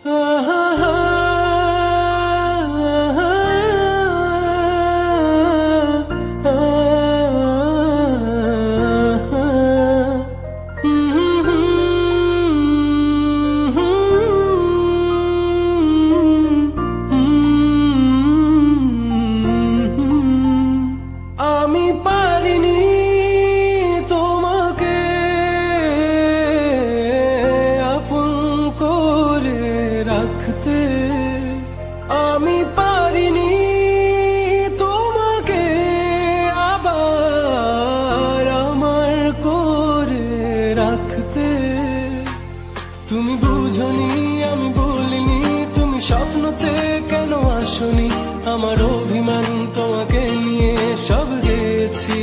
আমি পারিনি তোমাকে আপন করে রাখতে, আমি পারিনি তোমাকে আবার আমার করে রাখতে। তুমি বুঝনি আমি বলিনি, তুমি স্বপ্নতে কেন আসনি, আমার অভিমান তোমাকে নিয়ে সব গেছি।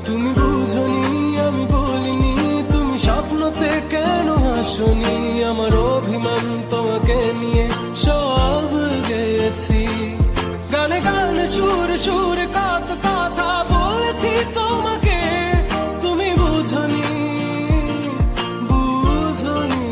তুমি বুঝনি আমি বলিনি, তুমি স্বপ্নতে কেন আসনি, আমার অভিমান তোমাকে নিয়ে সব গেছি। গানে গানে সুরে সুরে কত কথা বলেছি তোমাকে, তুমি বুঝনি বুঝনি।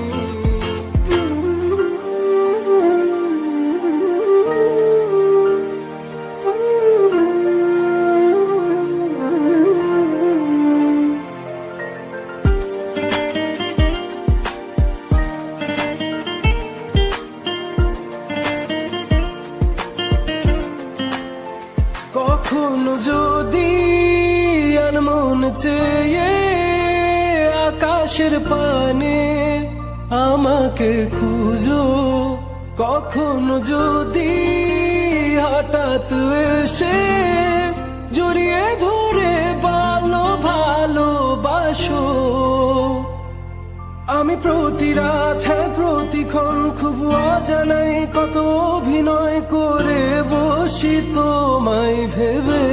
কখনো যদি আনমন চেয়ে আকাশের পানে আমাকে খুঁজো, কখনো যদি হঠাৎ এসে জড়িয়ে ধরে ভালোবাসো, আমি প্রতি রাত প্রতিক্ষণ খুব অজানাই কত অভিনয় করে বসি তোমায় ভেবে।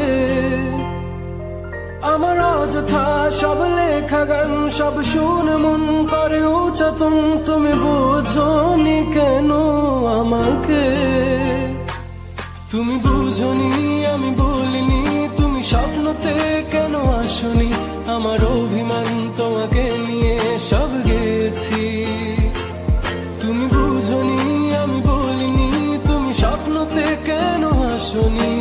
আমার অযথা সব লেখা গান সব শুনে মন করে উচ্চাতন, তুমি বোঝনি কেন আমাকে। তুমি বুঝনি আমি বলিনি, তুমি স্বপ্নতে কেন আসনি, আমার অভিমান তোমাকে নিয়ে সব গেছি। তুমি বুঝনি আমি বলিনি, তুমি স্বপ্নতে কেন আসনি,